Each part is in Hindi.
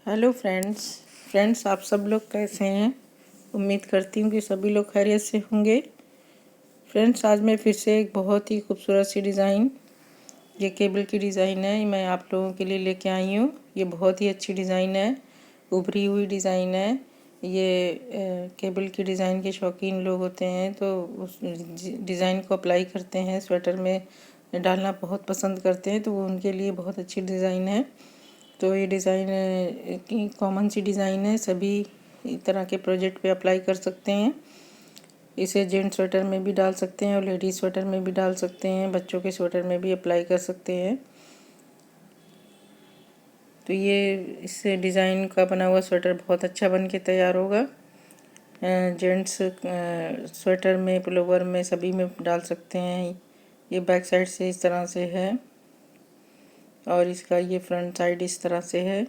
हेलो फ्रेंड्स आप सब लोग कैसे हैं। उम्मीद करती हूँ कि सभी लोग खैरियत से होंगे। फ्रेंड्स आज मैं फिर से एक बहुत ही खूबसूरत सी डिज़ाइन, ये केबल की डिज़ाइन है, मैं आप लोगों के लिए लेके आई हूँ। ये बहुत ही अच्छी डिज़ाइन है, उभरी हुई डिज़ाइन है। ये केबल की डिज़ाइन के शौकीन लोग होते हैं तो उस डिज़ाइन को अप्लाई करते हैं, स्वेटर में डालना बहुत पसंद करते हैं, तो वो उनके लिए बहुत अच्छी डिज़ाइन है। तो ये डिज़ाइन की कॉमन सी डिज़ाइन है, सभी तरह के प्रोजेक्ट पे अप्लाई कर सकते हैं। इसे जेंट्स स्वेटर में भी डाल सकते हैं और लेडीज़ स्वेटर में भी डाल सकते हैं, बच्चों के स्वेटर में भी अप्लाई कर सकते हैं। तो ये इस डिज़ाइन का बना हुआ स्वेटर बहुत अच्छा बन के तैयार होगा। जेंट्स स्वेटर में, पुलोवर में, सभी में डाल सकते हैं। ये बैक साइड से इस तरह से है और इसका ये फ्रंट साइड इस तरह से है।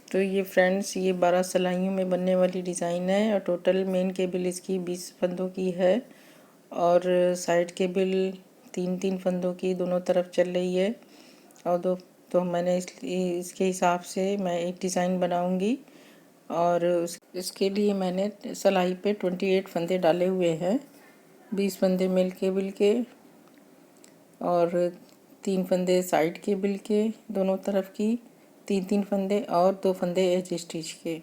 तो ये फ्रेंड्स ये 12 सिलाइयों में बनने वाली डिज़ाइन है और टोटल मेन केबल इसकी 20 फंदों की है और साइड केबल 3-3 फंदों की दोनों तरफ चल रही है। और तो मैंने इसके हिसाब से मैं एक डिज़ाइन बनाऊंगी और इसके लिए मैंने सिलाई पे 28 फंदे डाले हुए हैं। 20 फंदे मेन केबल के और 3 फंदे साइड केबल के दोनों तरफ की, 3-3 फंदे और 2 फंदे एज स्टिच के।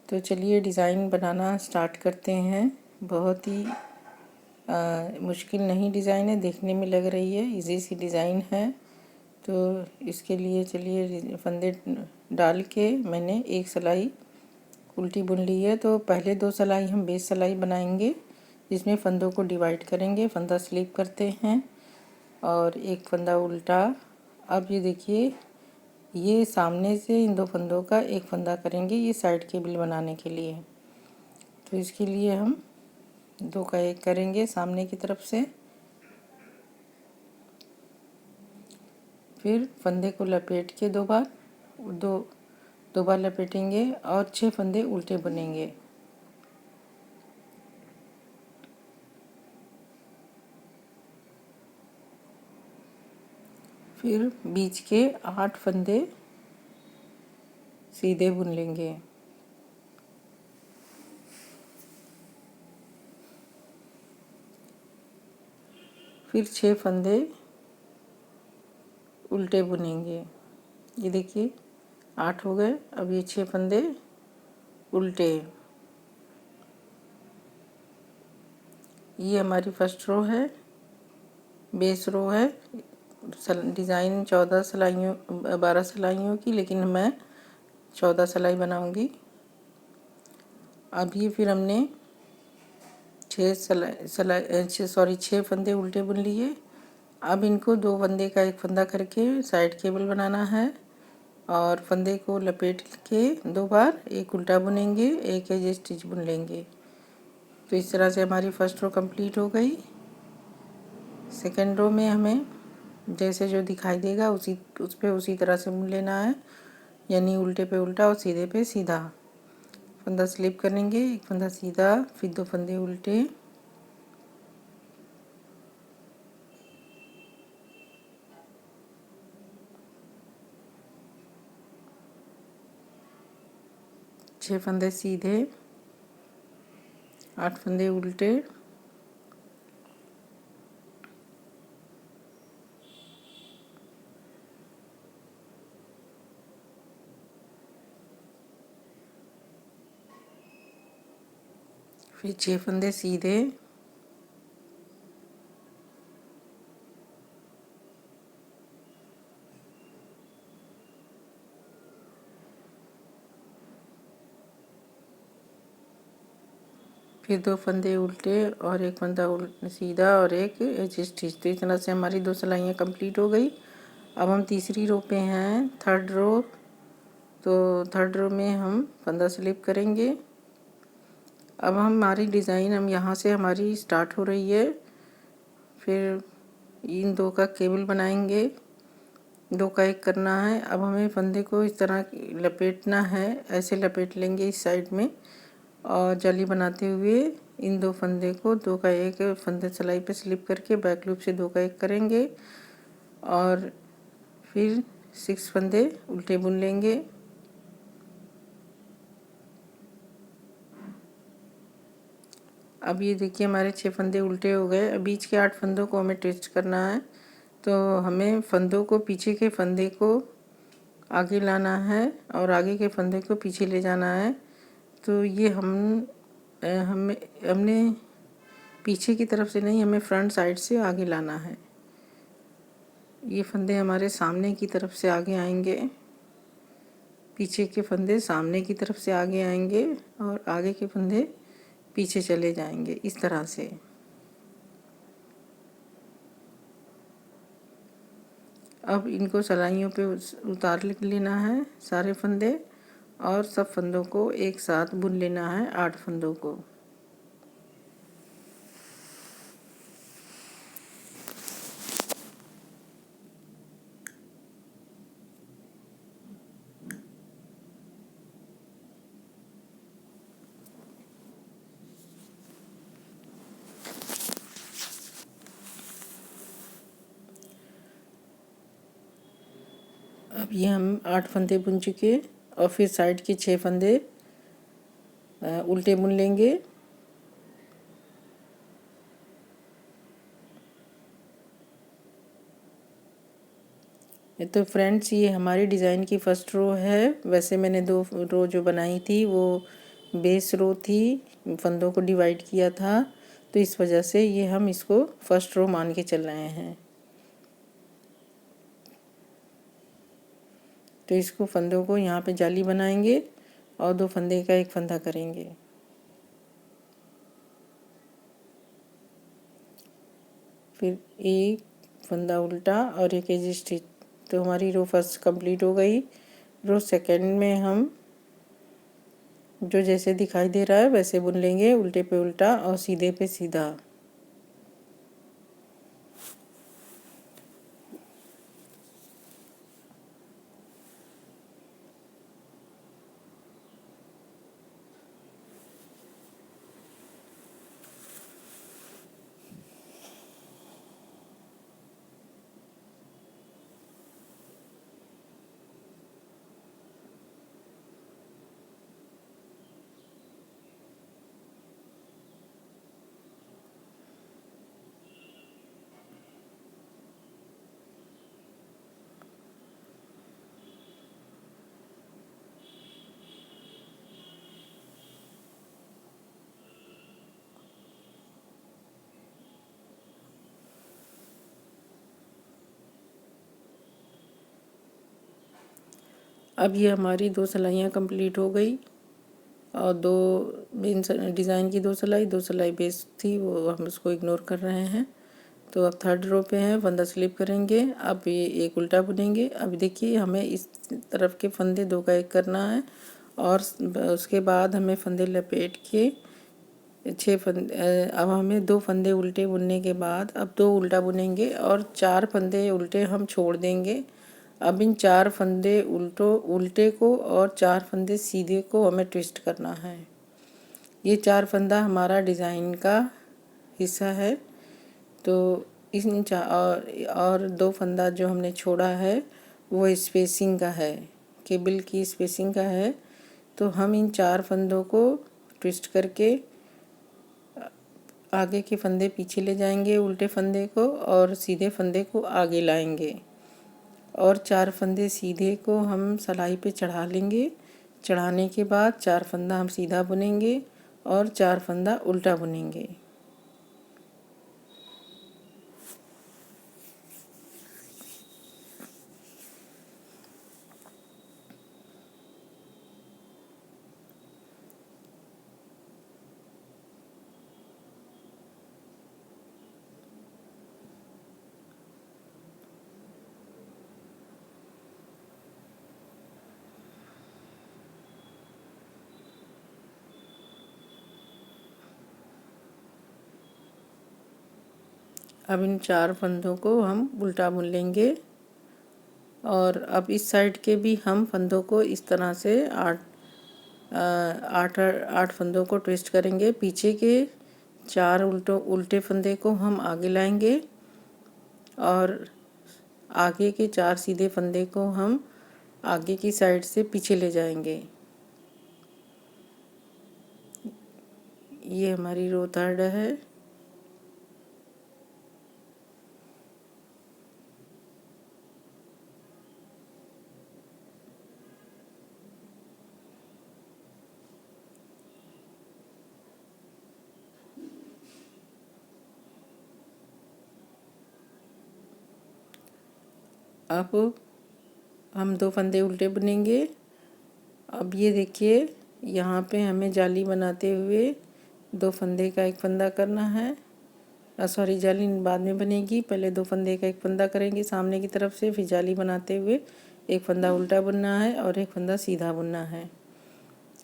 तो चलिए डिज़ाइन बनाना स्टार्ट करते हैं। बहुत ही मुश्किल नहीं डिज़ाइन है, देखने में लग रही है इजी सी डिज़ाइन है। तो इसके लिए चलिए फंदे डाल के मैंने एक सिलाई उल्टी बुन ली है। तो पहले 2 सिलाई हम बेस सिलाई बनाएंगे, जिसमें फंदों को डिवाइड करेंगे, फंदा स्लिप करते हैं और एक फंदा उल्टा। अब ये देखिए, ये सामने से इन 2 फंदों का एक फंदा करेंगे, ये साइड केबल बनाने के लिए। तो इसके लिए हम 2 का एक करेंगे सामने की तरफ से, फिर फंदे को लपेट के दो बार लपेटेंगे और 6 फंदे उल्टे बुनेंगे। फिर बीच के 8 फंदे सीधे बुन लेंगे। फिर 6 फंदे उल्टे बुनेंगे। ये देखिए 8 हो गए, अब ये 6 फंदे उल्टे। ये हमारी फर्स्ट रो है, बेस रो है। डिज़ाइन 14 सिलाइयों 12 सिलाइयों की, लेकिन मैं 14 सिलाई बनाऊंगी। अब ये फिर हमने 6 फंदे उल्टे बुन लिए। अब इनको 2 फंदे का एक फंदा करके साइड केबल बनाना है और फंदे को लपेट के 2 बार एक उल्टा बुनेंगे, एक एज स्टिच बुन लेंगे। तो इस तरह से हमारी फर्स्ट रो कंप्लीट हो गई। सेकेंड रो में हमें जैसे जो दिखाई देगा उसी तरह से बुन लेना है, यानी उल्टे पे उल्टा और सीधे पे सीधा। फंदा स्लिप करेंगे, एक फंदा सीधा, फिर 2 फंदे उल्टे। छः फंदे सीधे, 8 फंदे उल्टे। फिर 6 फंदे सीधे, फिर 2 फंदे उल्टे और एक फंदा सीधा और एक एज स्टिच। तो इस तरह से हमारी 2 सिलाइयाँ कंप्लीट हो गई। अब हम तीसरी रो पे हैं, थर्ड रो। तो थर्ड रो में हम फंदा स्लिप करेंगे। अब हमारी डिज़ाइन हम यहाँ से हमारी स्टार्ट हो रही है। फिर इन 2 का केबल बनाएंगे, 2 का एक करना है। अब हमें फंदे को इस तरह लपेटना है, ऐसे लपेट लेंगे इस साइड में और जाली बनाते हुए इन 2 फंदे को 2 का 1 फंदे सिलाई पे स्लिप करके बैक लूप से 2 का 1 करेंगे और फिर 6 फंदे उल्टे बुन लेंगे। अब ये देखिए हमारे 6 फंदे उल्टे हो गए। अब बीच के 8 फंदों को हमें ट्विस्ट करना है, तो हमें फंदों को पीछे के फंदे को आगे लाना है और आगे के फंदे को पीछे ले जाना है। तो ये हमने पीछे की तरफ से नहीं, हमें फ्रंट साइड से आगे लाना है। ये फंदे हमारे सामने की तरफ से आगे आएंगे, पीछे के फंदे सामने की तरफ से आगे आएंगे और आगे के फंदे पीछे चले जाएंगे, इस तरह से। अब इनको सलाइयों पे उतार लेना है सारे फंदे और सब फंदों को एक साथ बुन लेना है, 8 फंदों को। अब ये हम 8 फंदे बुन चुके और फिर साइड के 6 फंदे उल्टे बुन लेंगे। तो फ्रेंड्स, ये हमारी डिज़ाइन की फर्स्ट रो है। वैसे मैंने 2 रो जो बनाई थी वो बेस रो थी, फंदों को डिवाइड किया था, तो इस वजह से ये हम इसको फर्स्ट रो मान के चल रहे हैं। तो इसको फंदों को यहाँ पे जाली बनाएंगे और 2 फंदे का 1 फंदा करेंगे। फिर एक फंदा उल्टा और एक एज स्टिच। तो हमारी रो फर्स्ट कंप्लीट हो गई। रो सेकंड में हम जो जैसे दिखाई दे रहा है वैसे बुन लेंगे, उल्टे पे उल्टा और सीधे पे सीधा। अब ये हमारी 2 सिलाइयाँ कंप्लीट हो गई और 2 मेन डिज़ाइन की 2 सिलाई, 2 सिलाई बेस थी, वो हम उसको इग्नोर कर रहे हैं। तो अब थर्ड रो पे हैं, फंदा स्लिप करेंगे। अब ये एक उल्टा बुनेंगे। अब देखिए हमें इस तरफ के फंदे 2 का 1 करना है और उसके बाद हमें फंदे लपेट के 6 फंदे, अब हमें 2 फंदे उल्टे बुनने के बाद अब 2 उल्टा बुनेंगे और 4 फंदे उल्टे हम छोड़ देंगे। अब इन 4 फंदे उल्टे को और 4 फंदे सीधे को हमें ट्विस्ट करना है। ये 4 फंदा हमारा डिज़ाइन का हिस्सा है। तो इन और 2 फंदा जो हमने छोड़ा है वो स्पेसिंग का है, केबल की स्पेसिंग का है। तो हम इन 4 फंदों को ट्विस्ट करके आगे के फंदे पीछे ले जाएंगे, उल्टे फंदे को, और सीधे फंदे को आगे लाएंगे और 4 फंदे सीधे को हम सिलाई पे चढ़ा लेंगे। चढ़ाने के बाद 4 फंदा हम सीधा बुनेंगे और 4 फंदा उल्टा बुनेंगे। अब इन 4 फंदों को हम उल्टा बुन लेंगे और अब इस साइड के भी हम फंदों को इस तरह से आठ फंदों को ट्विस्ट करेंगे। पीछे के 4 उल्टे फंदे को हम आगे लाएंगे और आगे के 4 सीधे फंदे को हम आगे की साइड से पीछे ले जाएंगे। ये हमारी रो 3 है। अब हम 2 फंदे उल्टे बुनेंगे। अब ये देखिए, यहाँ पे हमें जाली बनाते हुए 2 फंदे का 1 फंदा करना है। सॉरी, जाली बाद में बनेगी, पहले 2 फंदे का 1 फंदा करेंगे सामने की तरफ से, फिर जाली बनाते हुए 1 फंदा उल्टा बुनना है और 1 फंदा सीधा बुनना है।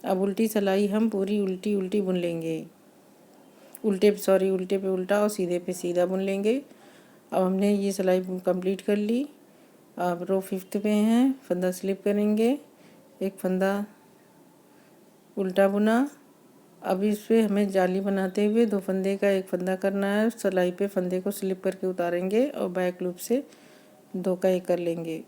अब उल्टी सिलाई हम पूरी उल्टी उल्टी बुन लेंगे। उल्टे पे उल्टा और सीधे पे सीधा बुन लेंगे। अब हमने ये सिलाई कंप्लीट कर ली। अब रो 5 पे हैं, फंदा स्लिप करेंगे, 1 फंदा उल्टा बुना। अब इस पे हमें जाली बनाते हुए 2 फंदे का 1 फंदा करना है। सिलाई पे फंदे को स्लिप करके उतारेंगे और बैक लूप से 2 का 1 कर लेंगे।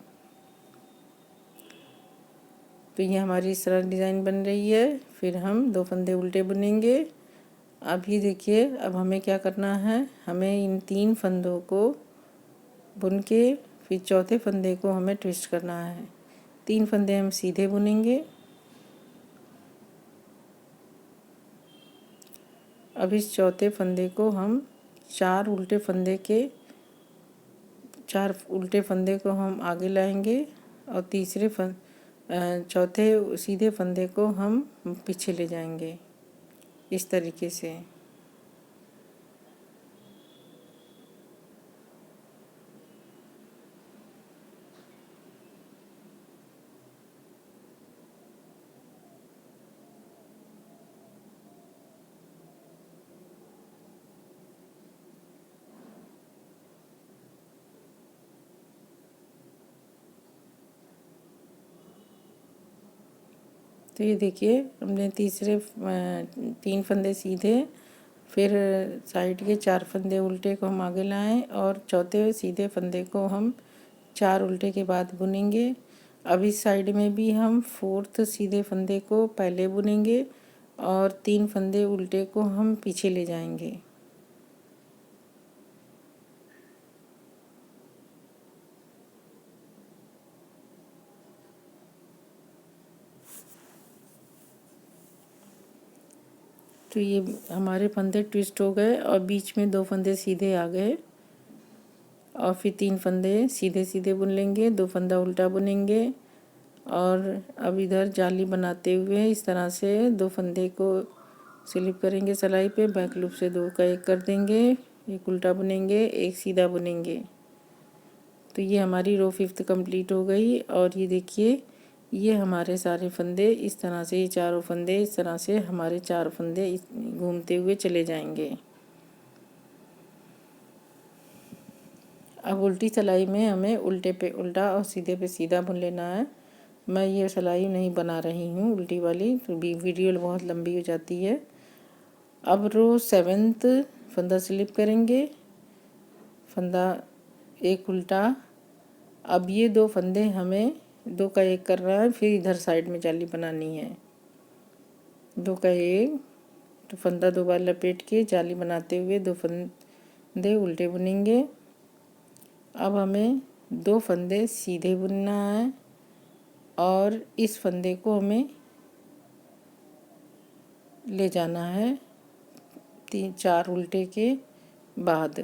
तो ये हमारी इस तरह डिज़ाइन बन रही है। फिर हम 2 फंदे उल्टे बुनेंगे। अब ये देखिए, अब हमें क्या करना है, हमें इन 3 फंदों को बुन के फिर चौथे फंदे को हमें ट्विस्ट करना है। 3 फंदे हम सीधे बुनेंगे। अब इस चौथे फंदे को हम 4 उल्टे फंदे को हम आगे लाएंगे और चौथे सीधे फंदे को हम पीछे ले जाएंगे, इस तरीके से। तो ये देखिए, हमने 3 फंदे सीधे, फिर साइड के 4 फंदे उल्टे को हम आगे लाएं और चौथे सीधे फंदे को हम 4 उल्टे के बाद बुनेंगे। अब इस साइड में भी हम 4th सीधे फंदे को पहले बुनेंगे और 3 फंदे उल्टे को हम पीछे ले जाएंगे। तो ये हमारे फंदे ट्विस्ट हो गए और बीच में 2 फंदे सीधे आ गए और फिर 3 फंदे सीधे सीधे बुन लेंगे, 2 फंदा उल्टा बुनेंगे और अब इधर जाली बनाते हुए इस तरह से 2 फंदे को स्लिप करेंगे सिलाई पे, बैक लूप से 2 का 1 कर देंगे, 1 उल्टा बुनेंगे, 1 सीधा बुनेंगे। तो ये हमारी रो 5 कंप्लीट हो गई। और ये देखिए, ये हमारे सारे फंदे इस तरह से, ये चारों फंदे इस तरह से हमारे 4 फंदे घूमते हुए चले जाएंगे। अब उल्टी सिलाई में हमें उल्टे पे उल्टा और सीधे पे सीधा बुन लेना है। मैं ये सिलाई नहीं बना रही हूँ उल्टी वाली, तो वीडियो बहुत लंबी हो जाती है। अब रो 7th फंदा स्लिप करेंगे, फंदा 1 उल्टा। अब ये 2 फंदे हमें 2 का 1 करना है, फिर इधर साइड में जाली बनानी है। 2 का 1, तो फंदा 2 बार लपेट के जाली बनाते हुए 2 फंदे उल्टे बुनेंगे। अब हमें 2 फंदे सीधे बुनना है और इस फंदे को हमें ले जाना है 4 उल्टे के बाद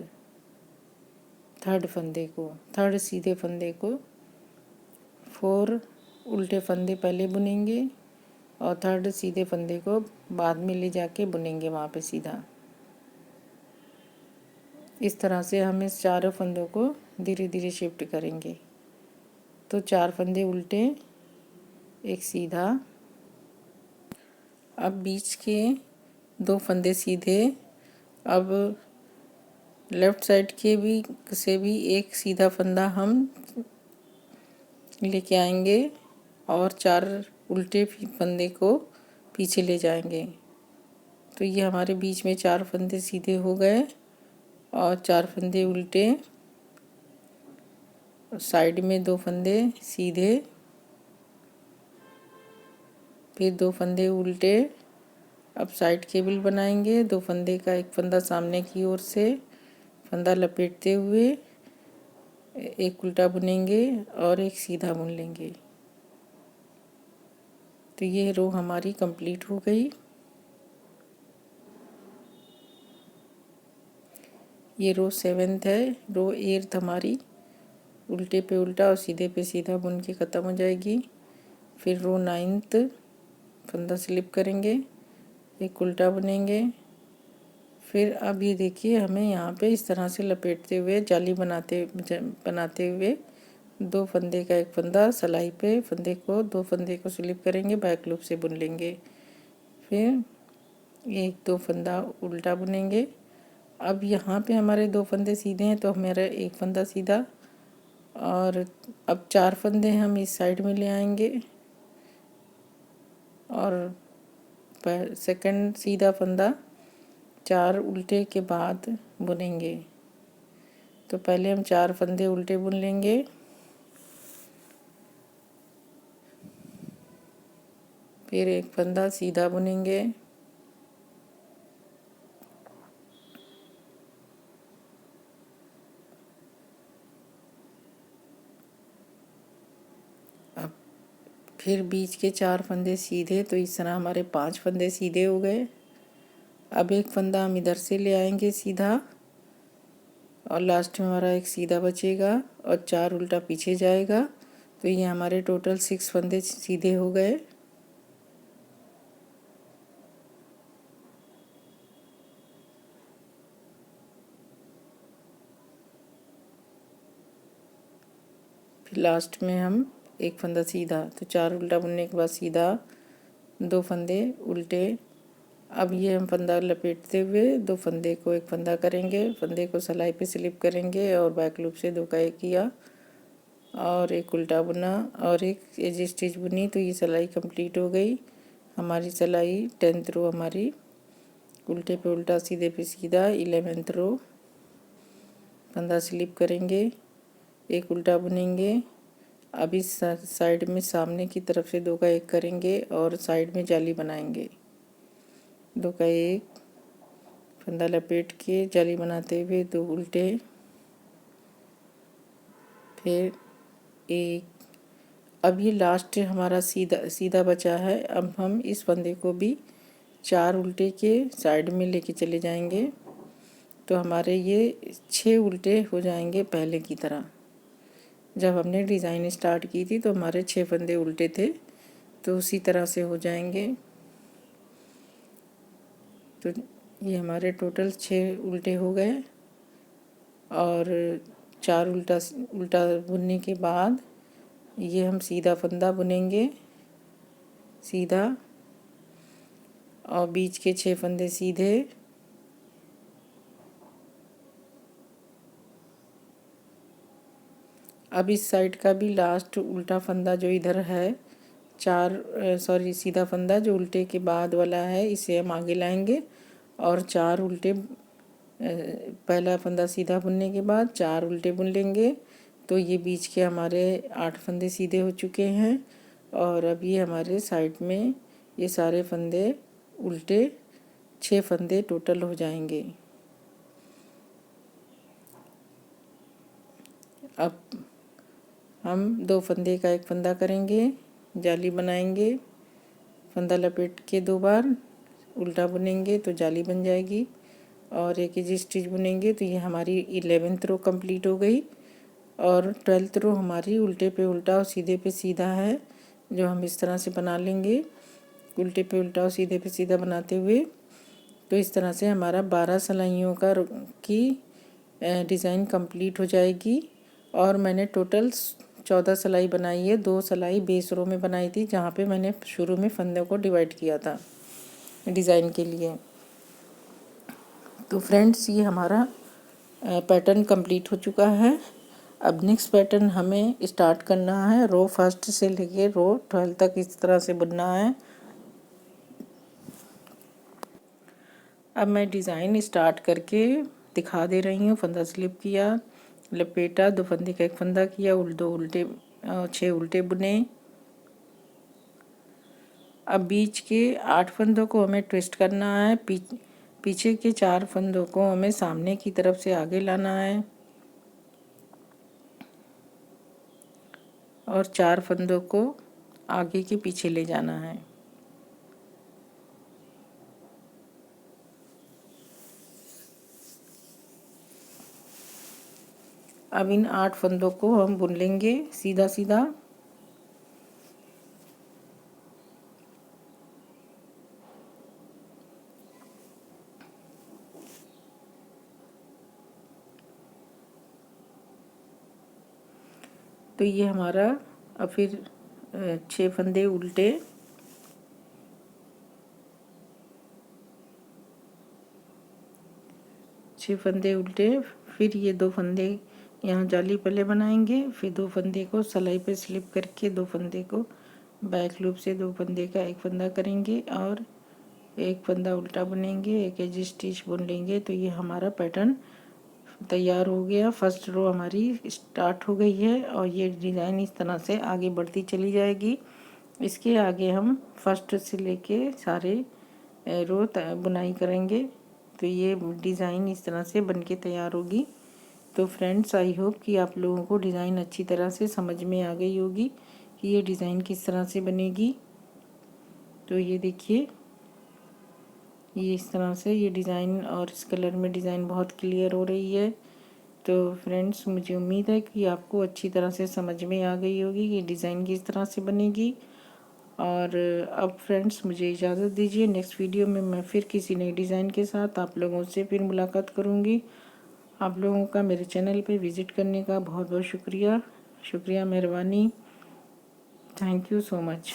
3rd सीधे फंदे को 4 उल्टे फंदे पहले बुनेंगे और 3rd सीधे फंदे को बाद में ले जाके बुनेंगे वहाँ पे सीधा। इस तरह से हम इस चारों फंदों को धीरे धीरे शिफ्ट करेंगे। तो 4 फंदे उल्टे, 1 सीधा। अब बीच के 2 फंदे सीधे। अब लेफ़्ट साइड के भी 1 सीधा फंदा हम लेके आएंगे और 4 उल्टे फंदे को पीछे ले जाएंगे। तो ये हमारे बीच में 4 फंदे सीधे हो गए और 4 फंदे उल्टे, साइड में 2 फंदे सीधे, फिर 2 फंदे उल्टे। अब साइड केबल बनाएंगे। 2 फंदे का एक फंदा सामने की ओर से फंदा लपेटते हुए एक उल्टा बुनेंगे और एक सीधा बुन लेंगे। तो ये रो हमारी कंप्लीट हो गई। ये रो 7th है। रो 8th हमारी उल्टे पे उल्टा और सीधे पे सीधा बुन के ख़त्म हो जाएगी। फिर रो 9th फंदा स्लिप करेंगे, एक उल्टा बुनेंगे। फिर अब ये देखिए हमें यहाँ पे इस तरह से लपेटते हुए जाली बनाते हुए 2 फंदे का एक फंदा सिलाई पे फंदे को 2 फंदे को स्लिप करेंगे, बैक लूप से बुन लेंगे। फिर 1-2 फंदा उल्टा बुनेंगे। अब यहाँ पे हमारे 2 फंदे सीधे हैं तो हमारा एक फंदा सीधा, और अब 4 फंदे हम इस साइड में ले आएंगे और सेकंड सीधा फंदा 4 उल्टे के बाद बुनेंगे। तो पहले हम 4 फंदे उल्टे बुन लेंगे, फिर एक फंदा सीधा बुनेंगे, अब फिर बीच के 4 फंदे सीधे। तो इस तरह हमारे 5 फंदे सीधे हो गए। अब एक फंदा हम इधर से ले आएंगे सीधा, और लास्ट में हमारा एक सीधा बचेगा और 4 उल्टा पीछे जाएगा। तो ये हमारे टोटल 6 फंदे सीधे हो गए। फिर लास्ट में हम एक फंदा सीधा, तो 4 उल्टा बुनने के बाद सीधा, 2 फंदे उल्टे। अब ये हम फंदा लपेटते हुए 2 फंदे को एक फंदा करेंगे, फंदे को सिलाई पे स्लिप करेंगे और बैक लूप से 2 का 1 किया और एक उल्टा बुना और एक एज स्टिच बुनी। तो ये सिलाई कंप्लीट हो गई। हमारी सिलाई 10th रो हमारी उल्टे पे उल्टा सीधे पे सीधा। 11th रो फंदा स्लिप करेंगे, एक उल्टा बुनेंगे। अब इस साइड में सामने की तरफ से 2 का 1 करेंगे और साइड में जाली बनाएंगे। 2 का 1 फंदा लपेट के जाली बनाते हुए 2 उल्टे, फिर 1। अब ये लास्ट हमारा सीधा बचा है। अब हम इस फंदे को भी 4 उल्टे के साइड में लेके चले जाएंगे। तो हमारे ये 6 उल्टे हो जाएंगे पहले की तरह। जब हमने डिज़ाइन स्टार्ट की थी तो हमारे 6 फंदे उल्टे थे, तो उसी तरह से हो जाएंगे। तो ये हमारे टोटल 6 उल्टे हो गए और 4 उल्टा बुनने के बाद ये हम सीधा फंदा बुनेंगे, सीधा, और बीच के 6 फंदे सीधे। अब इस साइड का भी लास्ट उल्टा फंदा जो इधर है, सीधा फंदा जो उल्टे के बाद वाला है, इसे हम आगे लाएंगे और 4 उल्टे, पहला फंदा सीधा बुनने के बाद 4 उल्टे बुन लेंगे। तो ये बीच के हमारे 8 फंदे सीधे हो चुके हैं और अब ये हमारे साइड में ये सारे फंदे उल्टे, 6 फंदे टोटल हो जाएंगे। अब हम 2 फंदे का एक फंदा करेंगे, जाली बनाएंगे, फंदा लपेट के 2 बार उल्टा बुनेंगे तो जाली बन जाएगी और एक एज स्टिच बुनेंगे। तो ये हमारी 11th रो कंप्लीट हो गई और 12th रो हमारी उल्टे पे उल्टा और सीधे पे सीधा है, जो हम इस तरह से बना लेंगे, उल्टे पे उल्टा और सीधे पे सीधा बनाते हुए। तो इस तरह से हमारा 12 सिलाइयों की डिज़ाइन कंप्लीट हो जाएगी। और मैंने टोटल 14 सिलाई बनाई है। 2 सिलाई बेस रो में बनाई थी जहाँ पे मैंने शुरू में फंदों को डिवाइड किया था डिज़ाइन के लिए। तो फ्रेंड्स ये हमारा पैटर्न कंप्लीट हो चुका है। अब नेक्स्ट पैटर्न हमें स्टार्ट करना है। रो 1 से लेके रो 12 तक इस तरह से बुनना है। अब मैं डिज़ाइन स्टार्ट करके दिखा दे रही हूँ। फंदा स्लिप किया, लपेटा, 2 फंदे का 1 फंदा किया, 2 उल्टे 6 उल्टे बुने। अब बीच के 8 फंदों को हमें ट्विस्ट करना है। पीछे के 4 फंदों को हमें सामने की तरफ से आगे लाना है और 4 फंदों को आगे के पीछे ले जाना है। अब इन 8 फंदों को हम बुन लेंगे सीधा सीधा। तो ये हमारा अब फिर 6 फंदे उल्टे, फिर ये 2 फंदे यहाँ जाली पल्ले बनाएंगे, फिर 2 फंदे को सिलाई पे स्लिप करके 2 फंदे को बैक लूप से 2 फंदे का 1 फंदा करेंगे और 1 फंदा उल्टा बुनेंगे, 1 एज स्टिच बुन लेंगे। तो ये हमारा पैटर्न तैयार हो गया। फर्स्ट रो हमारी स्टार्ट हो गई है और ये डिज़ाइन इस तरह से आगे बढ़ती चली जाएगी। इसके आगे हम फर्स्ट से लेके सारे रो बुनाई करेंगे। तो ये डिज़ाइन इस तरह से बनके तैयार होगी। तो फ्रेंड्स, आई होप कि आप लोगों को डिज़ाइन अच्छी तरह से समझ में आ गई होगी कि ये डिज़ाइन किस तरह से बनेगी। तो ये देखिए, ये इस तरह से ये डिज़ाइन और इस कलर में डिज़ाइन बहुत क्लियर हो रही है। तो फ्रेंड्स, मुझे उम्मीद है कि आपको अच्छी तरह से समझ में आ गई होगी कि डिज़ाइन किस तरह से बनेगी। और अब फ्रेंड्स, मुझे इजाज़त दीजिए। नेक्स्ट वीडियो में मैं फिर किसी नए डिज़ाइन के साथ आप लोगों से फिर मुलाकात करूँगी। आप लोगों का मेरे चैनल पे विज़िट करने का बहुत बहुत शुक्रिया, मेहरबानी। Thank you so much.